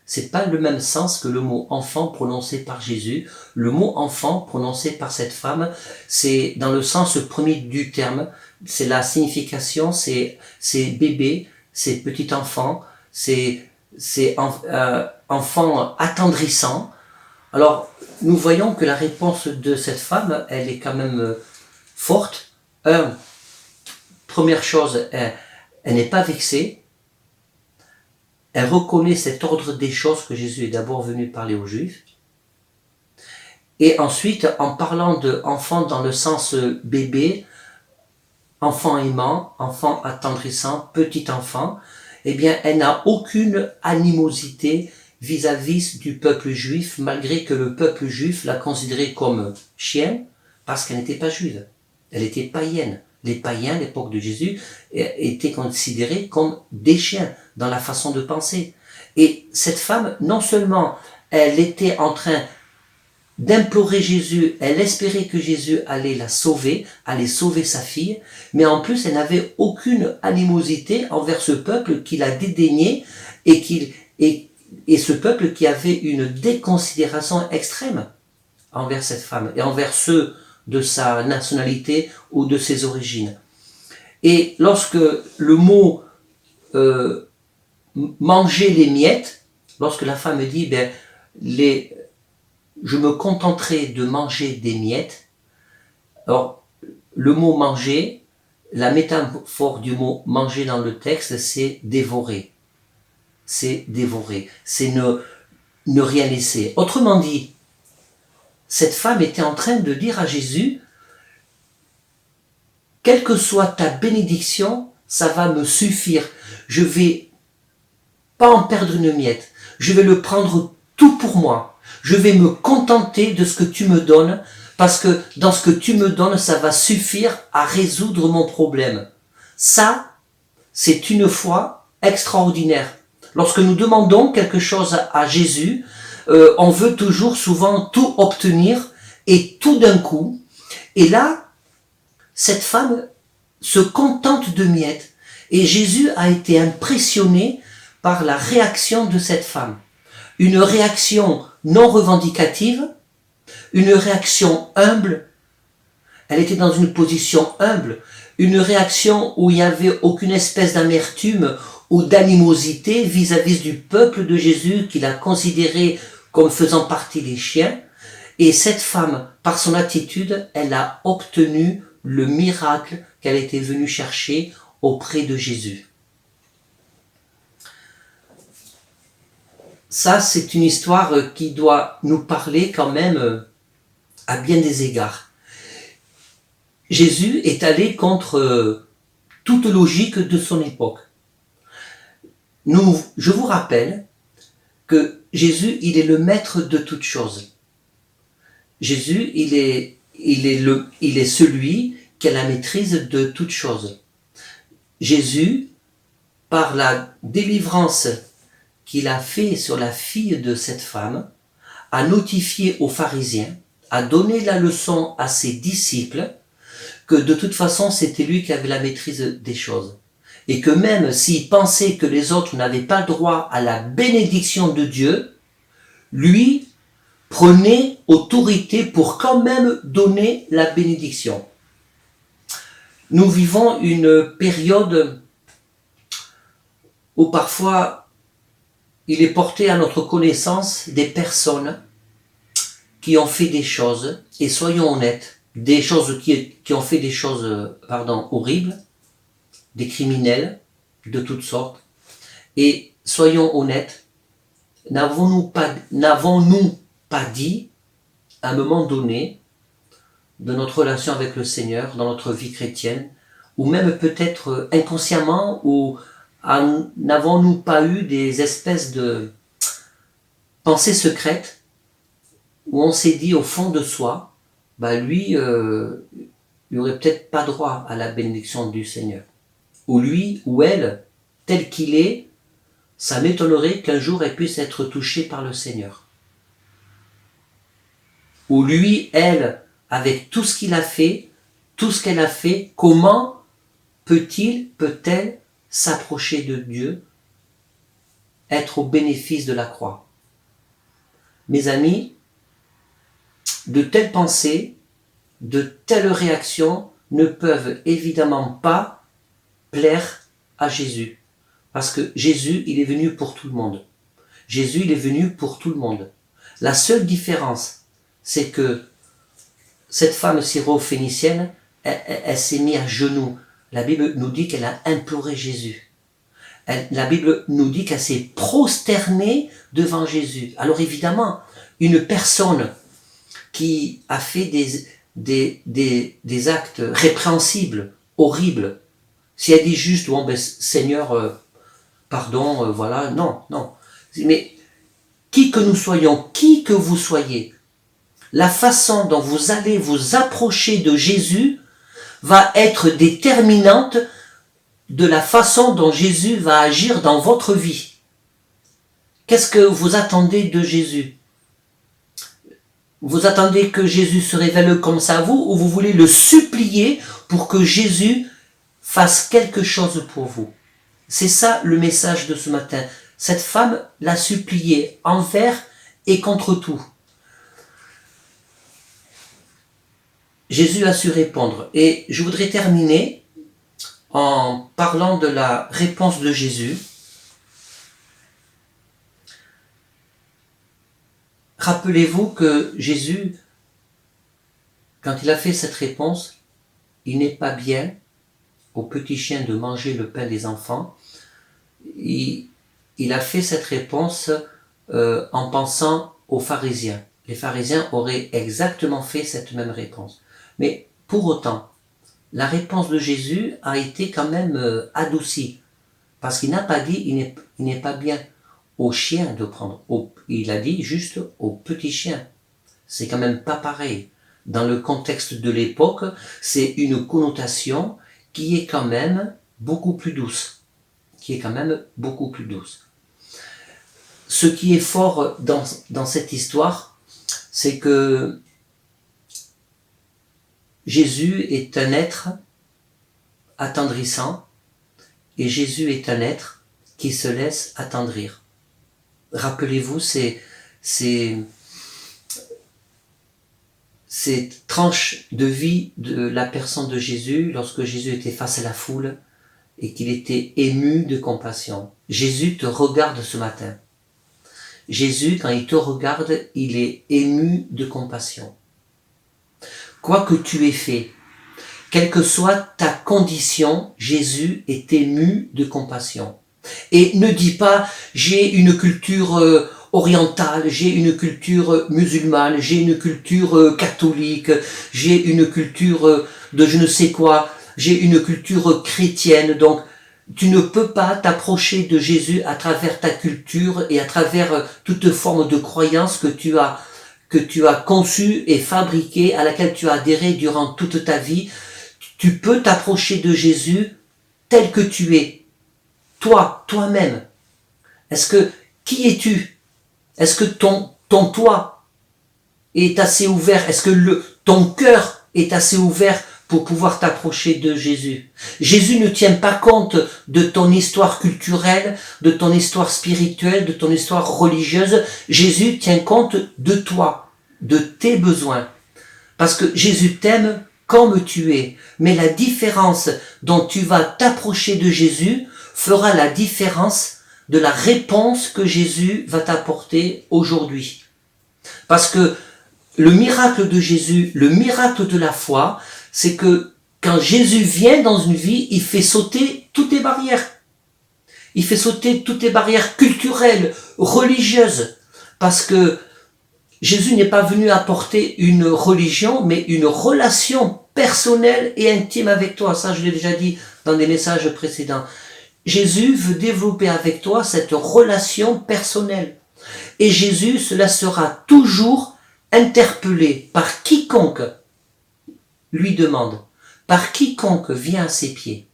c'est pas le même sens que le mot enfant prononcé par Jésus. Le mot enfant prononcé par cette femme, c'est dans le sens premier du terme. C'est la signification, c'est bébé, c'est petit enfant, c'est enfant attendrissant. Alors, nous voyons que la réponse de cette femme, elle est quand même forte. Première chose, elle n'est pas vexée. Elle reconnaît cet ordre des choses que Jésus est d'abord venu parler aux Juifs. Et ensuite, en parlant d'enfant dans le sens bébé, enfant aimant, enfant attendrissant, petit enfant, eh bien, elle n'a aucune animosité vis-à-vis du peuple juif, malgré que le peuple juif l'a considérée comme chien, parce qu'elle n'était pas juive. Elle était païenne. Les païens, à l'époque de Jésus, étaient considérés comme des chiens dans la façon de penser. Et cette femme, non seulement elle était en train d'implorer Jésus, elle espérait que Jésus allait la sauver, allait sauver sa fille, mais en plus elle n'avait aucune animosité envers ce peuple qui la dédaignait et ce peuple qui avait une déconsidération extrême envers cette femme et envers ceux de sa nationalité ou de ses origines. Et lorsque le mot manger les miettes, lorsque la femme dit je me contenterai de manger des miettes, alors le mot manger, la métaphore du mot manger dans le texte, c'est dévorer. C'est dévorer, c'est ne rien laisser. Autrement dit, cette femme était en train de dire à Jésus, quelle que soit ta bénédiction, ça va me suffire. Je vais pas en perdre une miette. Je vais le prendre tout pour moi. Je vais me contenter de ce que tu me donnes, parce que dans ce que tu me donnes, ça va suffire à résoudre mon problème. Ça, c'est une foi extraordinaire. Lorsque nous demandons quelque chose à Jésus, on veut toujours souvent tout obtenir et tout d'un coup. Et là, cette femme se contente de miettes. Et Jésus a été impressionné par la réaction de cette femme. Une réaction non revendicative, une réaction humble. Elle était dans une position humble. Une réaction où il n'y avait aucune espèce d'amertume ou d'animosité vis-à-vis du peuple de Jésus qu'il a considéré comme faisant partie des chiens. Et cette femme, par son attitude, elle a obtenu le miracle qu'elle était venue chercher auprès de Jésus. Ça, c'est une histoire qui doit nous parler quand même à bien des égards. Jésus est allé contre toute logique de son époque. Je vous rappelle que Jésus, il est le maître de toutes choses. Jésus, il est celui qui a la maîtrise de toutes choses. Jésus, par la délivrance qu'il a fait sur la fille de cette femme, a notifié aux pharisiens, a donné la leçon à ses disciples, que de toute façon c'était lui qui avait la maîtrise des choses. Et que même s'il pensait que les autres n'avaient pas droit à la bénédiction de Dieu, lui prenait autorité pour quand même donner la bénédiction. Nous vivons une période où parfois il est porté à notre connaissance des personnes qui ont fait des choses, et soyons honnêtes, des choses qui ont fait des choses horribles, des criminels de toutes sortes. Et soyons honnêtes, n'avons-nous pas dit, à un moment donné, de notre relation avec le Seigneur, dans notre vie chrétienne, ou même peut-être inconsciemment, ou n'avons-nous pas eu des espèces de pensées secrètes, où on s'est dit au fond de soi, lui, il n'aurait peut-être pas droit à la bénédiction du Seigneur. Ou lui, ou elle, tel qu'il est, ça m'étonnerait qu'un jour elle puisse être touchée par le Seigneur. Ou lui, elle, avec tout ce qu'il a fait, tout ce qu'elle a fait, comment peut-elle s'approcher de Dieu, être au bénéfice de la croix? Mes amis, de telles pensées, de telles réactions ne peuvent évidemment pas plaire à Jésus. Parce que Jésus, il est venu pour tout le monde. Jésus, il est venu pour tout le monde. La seule différence, c'est que cette femme syro-phénicienne, elle s'est mise à genoux. La Bible nous dit qu'elle a imploré Jésus. La Bible nous dit qu'elle s'est prosternée devant Jésus. Alors évidemment, une personne qui a fait des actes répréhensibles, horribles, si elle dit juste, bon ben Seigneur, pardon, voilà, non. Mais qui que nous soyons, qui que vous soyez, la façon dont vous allez vous approcher de Jésus va être déterminante de la façon dont Jésus va agir dans votre vie. Qu'est-ce que vous attendez de Jésus? Vous attendez que Jésus se révèle comme ça à vous, ou vous voulez le supplier pour que Jésus fasse quelque chose pour vous? C'est ça le message de ce matin. Cette femme l'a supplié envers et contre tout. Jésus a su répondre. Et je voudrais terminer en parlant de la réponse de Jésus. Rappelez-vous que Jésus, quand il a fait cette réponse, il n'est pas bien aux petits chiens de manger le pain des enfants. Il a fait cette réponse en pensant aux pharisiens. Les pharisiens auraient exactement fait cette même réponse. Mais pour autant, la réponse de Jésus a été quand même adoucie. Parce qu'il n'a pas dit il n'est pas bien aux chiens de prendre. Il a dit juste aux petits chiens. C'est quand même pas pareil. Dans le contexte de l'époque, c'est une connotation qui est quand même beaucoup plus douce. Ce qui est fort dans cette histoire, c'est que Jésus est un être attendrissant et Jésus est un être qui se laisse attendrir. Rappelez-vous ces tranches de vie de la personne de Jésus lorsque Jésus était face à la foule et qu'il était ému de compassion. Jésus te regarde ce matin. Jésus, quand il te regarde, il est ému de compassion. Quoi que tu aies fait, quelle que soit ta condition, Jésus est ému de compassion. Et ne dis pas, j'ai une culture orientale, j'ai une culture musulmane, j'ai une culture catholique, j'ai une culture de je ne sais quoi, j'ai une culture chrétienne, donc tu ne peux pas t'approcher de Jésus à travers ta culture et à travers toute forme de croyance que tu as conçue et fabriquée, à laquelle tu as adhéré durant toute ta vie. Tu peux t'approcher de Jésus tel que tu es. Toi-même. Qui es-tu? Est-ce que ton toi est assez ouvert? Est-ce que ton cœur est assez ouvert pour pouvoir t'approcher de Jésus? Jésus ne tient pas compte de ton histoire culturelle, de ton histoire spirituelle, de ton histoire religieuse. Jésus tient compte de toi, de tes besoins. Parce que Jésus t'aime comme tu es. Mais la différence dont tu vas t'approcher de Jésus fera la différence de la réponse que Jésus va t'apporter aujourd'hui. Parce que le miracle de Jésus, le miracle de la foi, c'est que quand Jésus vient dans une vie, il fait sauter toutes les barrières. Il fait sauter toutes les barrières culturelles, religieuses. Parce que Jésus n'est pas venu apporter une religion, mais une relation personnelle et intime avec toi. Ça, je l'ai déjà dit dans des messages précédents. Jésus veut développer avec toi cette relation personnelle. Et Jésus se laissera toujours interpeller par quiconque lui demande. par quiconque vient à ses pieds.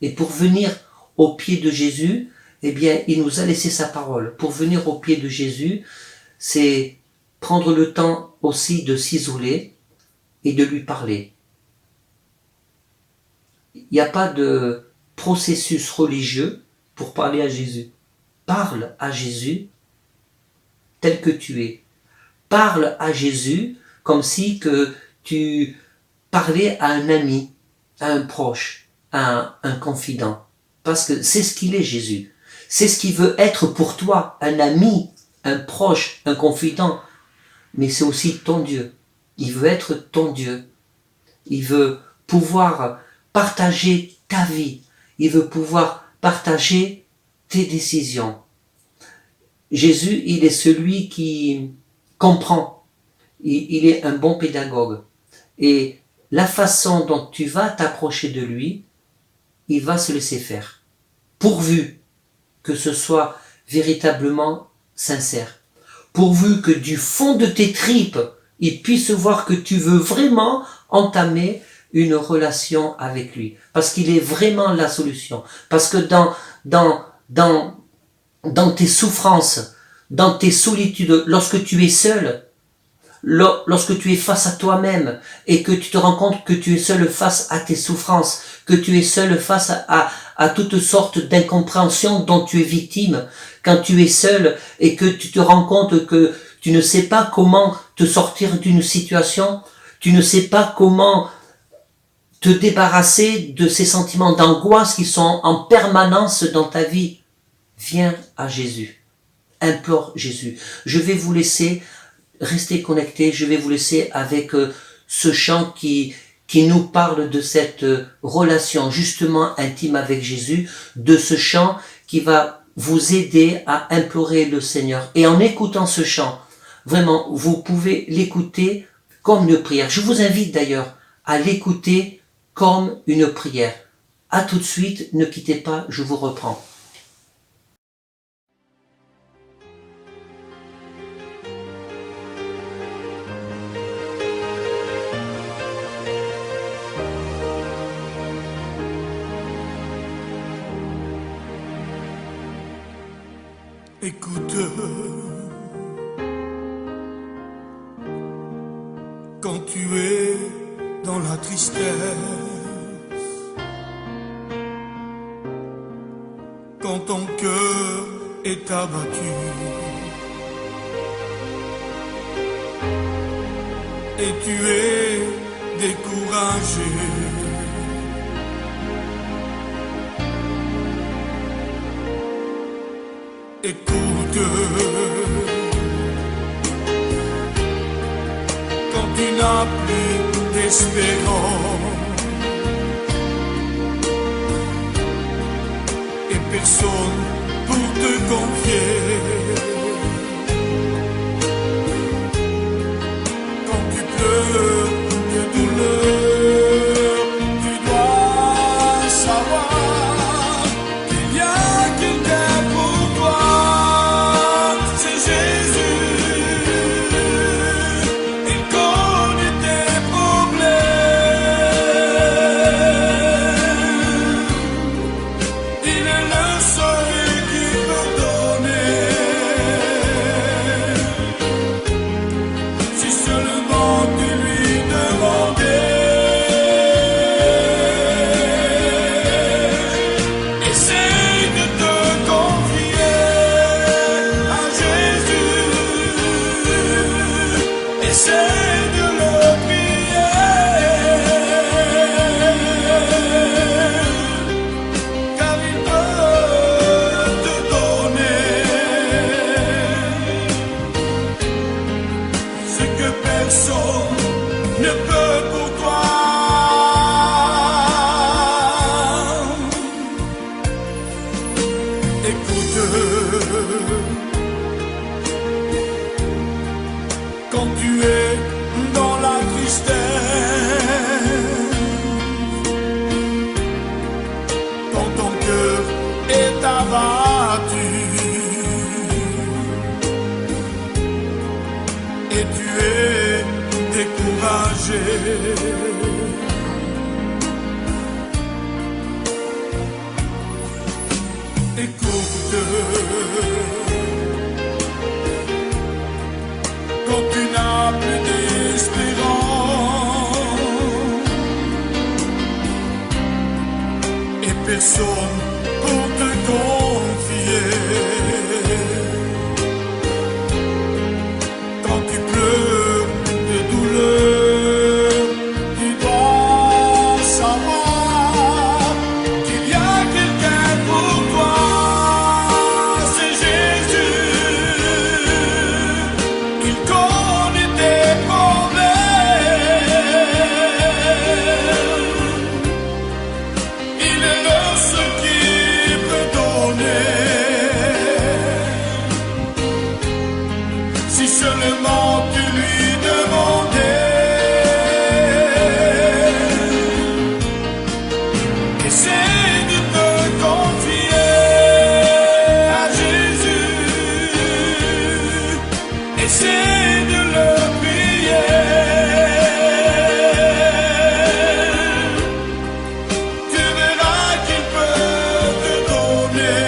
Et pour venir aux pieds de Jésus, eh bien, il nous a laissé sa parole. Pour venir aux pieds de Jésus, c'est prendre le temps aussi de s'isoler et de lui parler. Il n'y a pas de processus religieux pour parler à Jésus. Parle à Jésus tel que tu es. Parle à Jésus comme si que tu parlais à un ami, à un proche, à un confident. Parce que c'est ce qu'il est, Jésus. C'est ce qu'il veut être pour toi, un ami, un proche, un confident. Mais c'est aussi ton Dieu. Il veut être ton Dieu. Il veut pouvoir partager ta vie. Il veut pouvoir partager tes décisions. Jésus, il est celui qui comprend. Il est un bon pédagogue. Et la façon dont tu vas t'approcher de lui, il va se laisser faire. Pourvu que ce soit véritablement sincère. Pourvu que du fond de tes tripes, il puisse voir que tu veux vraiment entamer une relation avec lui. Parce qu'il est vraiment la solution. Parce que dans tes souffrances, dans tes solitudes, lorsque tu es seul, lorsque tu es face à toi-même et que tu te rends compte que tu es seul face à tes souffrances, que tu es seul face à toutes sortes d'incompréhensions dont tu es victime, quand tu es seul et que tu te rends compte que tu ne sais pas comment te sortir d'une situation, tu ne sais pas comment te débarrasser de ces sentiments d'angoisse qui sont en permanence dans ta vie, viens à Jésus. Implore Jésus. Je vais vous laisser rester connectés. Je vais vous laisser avec ce chant qui nous parle de cette relation justement intime avec Jésus, de ce chant qui va vous aider à implorer le Seigneur. Et en écoutant ce chant, vraiment, vous pouvez l'écouter comme une prière. Je vous invite d'ailleurs à l'écouter comme une prière. À tout de suite, ne quittez pas, je vous reprends. Écoute, quand tu es dans la tristesse, quand ton cœur est abattu, et tu es découragé, écoute, quand tu n'as plus d'espérance et personne pour te confier, quand tu pleures de douleur, tu dois savoir qu'il y a quelqu'un pour toi, c'est Jésus. Il connaît tes problèmes, il est le seul qui peut donner. Si seulement tu lui demandais. Essaye de te confier à Jésus. Essaye de le prier, car il peut te donner ce que personne ne peut pour toi. Écoute, quand tu es dans la tristesse, quand ton cœur est abattu, et tu es découragé, quand tu n'as plus d'espérance et personne pour te confier, quand tu pleures de douleur, tu dois savoir qu'il y a quelqu'un pour toi, c'est Jésus. Il connaît tes problèmes, il est le seul qui peut donner, si seulement tu lui demandais. Essaie de te confier à Jésus, essaie de le prier. Tu verras qu'il peut te donner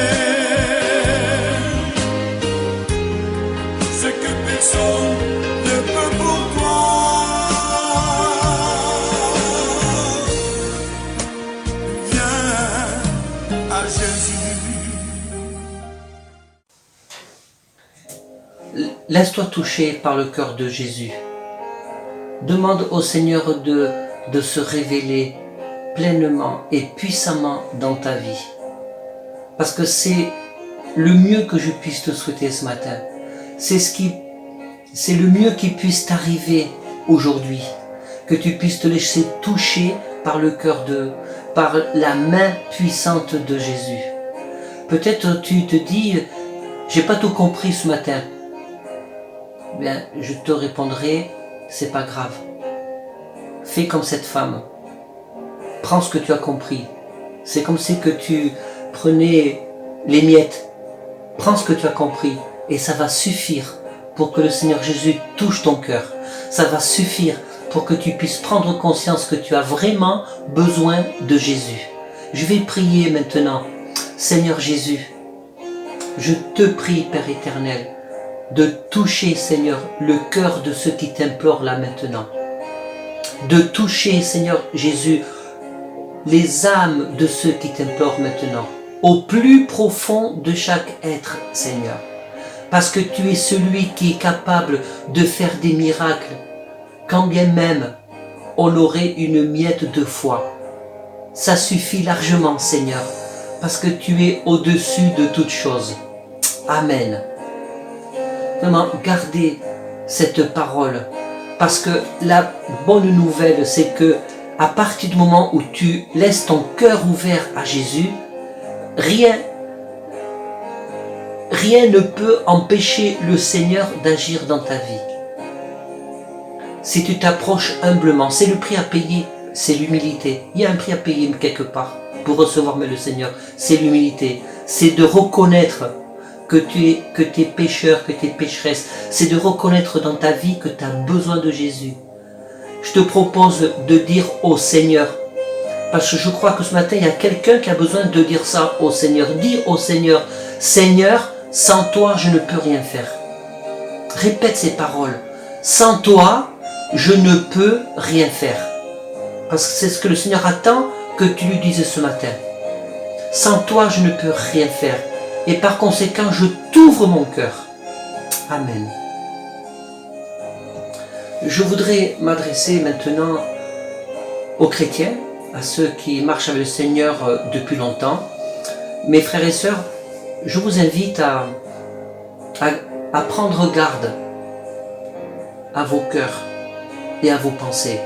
ce que personne ne peut pour toi. Viens à Jésus. Laisse-toi toucher par le cœur de Jésus. Demande au Seigneur de se révéler pleinement et puissamment dans ta vie. Parce que c'est le mieux que je puisse te souhaiter ce matin. C'est le mieux qui puisse t'arriver aujourd'hui. Que tu puisses te laisser toucher par le cœur par la main puissante de Jésus. Peut-être tu te dis, j'ai pas tout compris ce matin. Bien, je te répondrai, c'est pas grave. Fais comme cette femme. Prends ce que tu as compris. C'est comme si que tu prenais les miettes. Prends ce que tu as compris et ça va suffire pour que le Seigneur Jésus touche ton cœur. Ça va suffire pour que tu puisses prendre conscience que tu as vraiment besoin de Jésus. Je vais prier maintenant. Seigneur Jésus, je te prie, Père éternel, de toucher, Seigneur, le cœur de ceux qui t'implorent là maintenant. De toucher, Seigneur Jésus, les âmes de ceux qui t'implorent maintenant, au plus profond de chaque être, Seigneur. Parce que tu es celui qui est capable de faire des miracles, quand bien même on aurait une miette de foi. Ça suffit largement, Seigneur, parce que tu es au-dessus de toutes choses. Amen. Vraiment, gardez cette parole, parce que la bonne nouvelle, c'est que à partir du moment où tu laisses ton cœur ouvert à Jésus, rien ne peut empêcher le Seigneur d'agir dans ta vie. Si tu t'approches humblement, c'est le prix à payer, c'est l'humilité. Il y a un prix à payer quelque part pour recevoir le Seigneur, c'est l'humilité. C'est de reconnaître que tu es pécheur, que tu es pécheresse. C'est de reconnaître dans ta vie que tu as besoin de Jésus. Je te propose de dire au Seigneur, parce que je crois que ce matin, il y a quelqu'un qui a besoin de dire ça au Seigneur. Dis au Seigneur, Seigneur, sans toi, je ne peux rien faire. Répète ces paroles. Sans toi, je ne peux rien faire. Parce que c'est ce que le Seigneur attend que tu lui dises ce matin. Sans toi, je ne peux rien faire. Et par conséquent, je t'ouvre mon cœur. Amen. Je voudrais m'adresser maintenant aux chrétiens, à ceux qui marchent avec le Seigneur depuis longtemps. Mes frères et sœurs, je vous invite à prendre garde à vos cœurs et à vos pensées,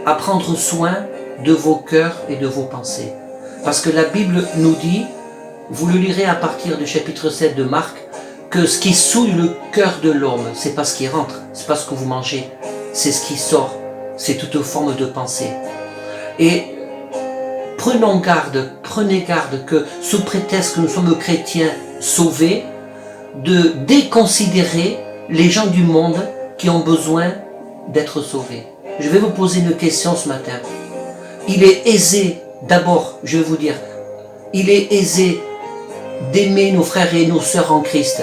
à prendre soin de vos cœurs et de vos pensées. Parce que la Bible nous dit, vous le lirez à partir du chapitre 7 de Marc, que ce qui souille le cœur de l'homme, c'est pas ce qui rentre, c'est pas ce que vous mangez, c'est ce qui sort, c'est toute forme de pensée. Et prenez garde que sous prétexte que nous sommes chrétiens sauvés, de déconsidérer les gens du monde qui ont besoin d'être sauvés. Je vais vous poser une question ce matin. Il est aisé, d'abord, je vais vous dire, il est aisé d'aimer nos frères et nos sœurs en Christ.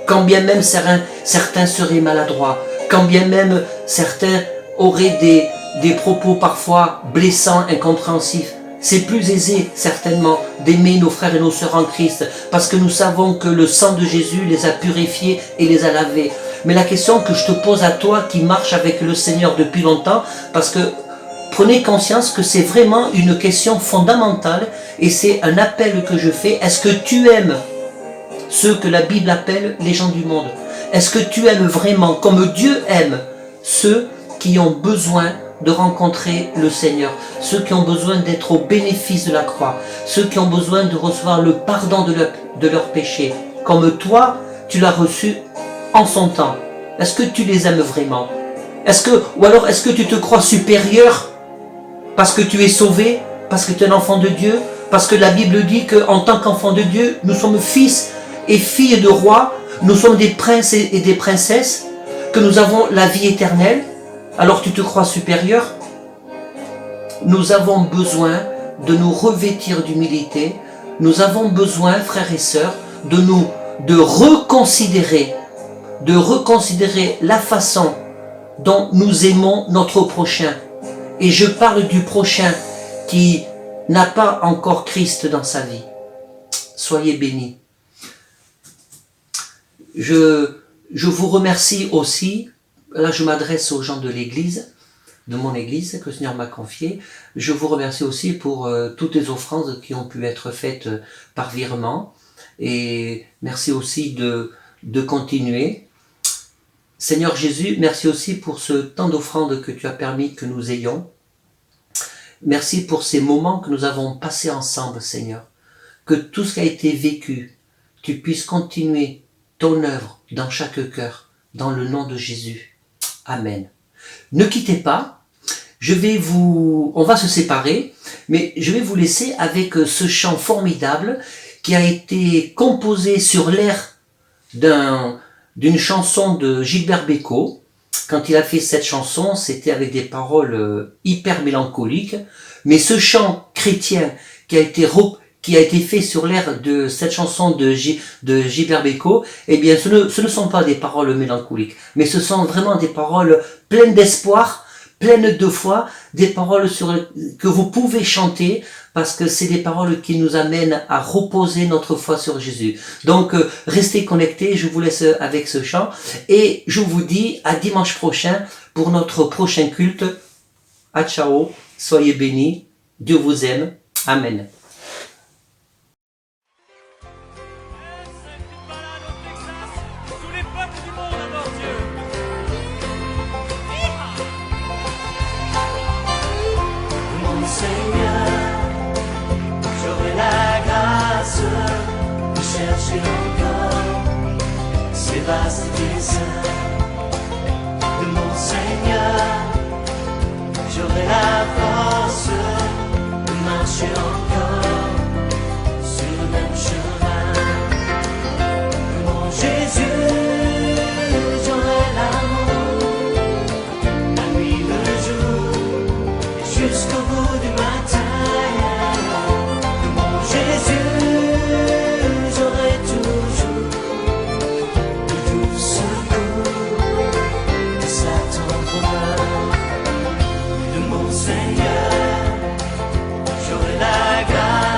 Quand bien même certains seraient maladroits, quand bien même certains auraient des propos parfois blessants, incompréhensifs, c'est plus aisé certainement d'aimer nos frères et nos sœurs en Christ parce que nous savons que le sang de Jésus les a purifiés et les a lavés. Mais la question que je te pose à toi qui marche avec le Seigneur depuis longtemps, parce que prenez conscience que c'est vraiment une question fondamentale et c'est un appel que je fais. Est-ce que tu aimes ceux que la Bible appelle les gens du monde? Est-ce que tu aimes vraiment, comme Dieu aime, ceux qui ont besoin de rencontrer le Seigneur, ceux qui ont besoin d'être au bénéfice de la croix, ceux qui ont besoin de recevoir le pardon de leurs péchés, comme toi, tu l'as reçu en son temps? Est-ce que tu les aimes vraiment? Ou alors est-ce que tu te crois supérieur parce que tu es sauvé, parce que tu es un enfant de Dieu, parce que la Bible dit qu'en tant qu'enfant de Dieu, nous sommes fils et filles de rois, nous sommes des princes et des princesses, que nous avons la vie éternelle, alors tu te crois supérieur? Nous avons besoin de nous revêtir d'humilité, nous avons besoin, frères et sœurs, de reconsidérer la façon dont nous aimons notre prochain. Et je parle du prochain qui n'a pas encore Christ dans sa vie. Soyez bénis. Je vous remercie aussi, là je m'adresse aux gens de l'église, de mon église que le Seigneur m'a confiée. Je vous remercie aussi pour toutes les offrandes qui ont pu être faites par virement. Et merci aussi de continuer. Seigneur Jésus, merci aussi pour ce temps d'offrande que tu as permis que nous ayons. Merci pour ces moments que nous avons passés ensemble, Seigneur. Que tout ce qui a été vécu, tu puisses continuer ton œuvre dans chaque cœur, dans le nom de Jésus. Amen. Ne quittez pas, on va se séparer, mais je vais vous laisser avec ce chant formidable qui a été composé sur l'air d'une chanson de Gilbert Bécaud. Quand il a fait cette chanson, c'était avec des paroles hyper mélancoliques, mais ce chant chrétien qui a été fait sur l'air de cette chanson de Gilbert Bécaud, eh bien ce ne sont pas des paroles mélancoliques, mais ce sont vraiment des paroles pleines d'espoir, pleines de foi, des paroles que vous pouvez chanter, parce que c'est des paroles qui nous amènent à reposer notre foi sur Jésus. Donc restez connectés, je vous laisse avec ce chant, et je vous dis à dimanche prochain pour notre prochain culte. À ciao, soyez bénis, Dieu vous aime, Amen. Chercher encore ces vastes desseins de mon Seigneur. J'aurai la force de marcher encore sur le même chemin. De mon Jésus, j'aurai l'amour, la nuit, le jour, et jusqu'au bout du matin. De mon Jésus, Seigneur, j'aurai la grâce.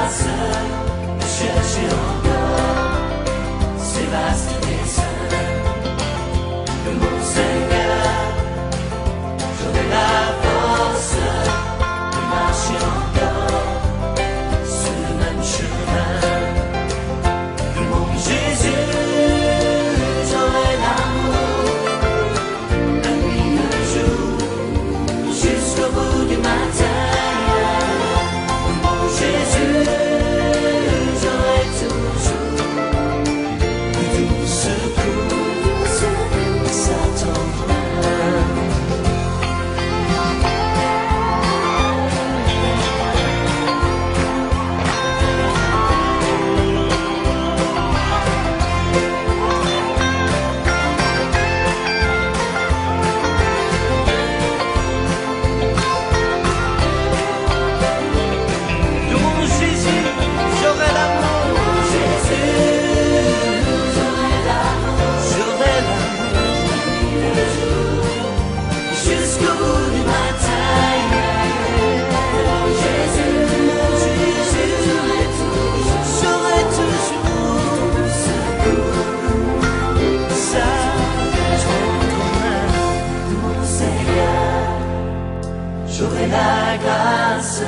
j'aurai la grâce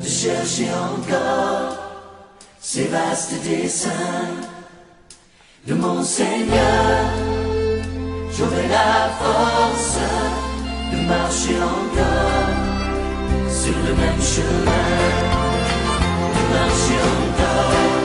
de chercher encore ces vastes desseins de mon Seigneur. J'aurai la force de marcher encore sur le même chemin, de marcher encore.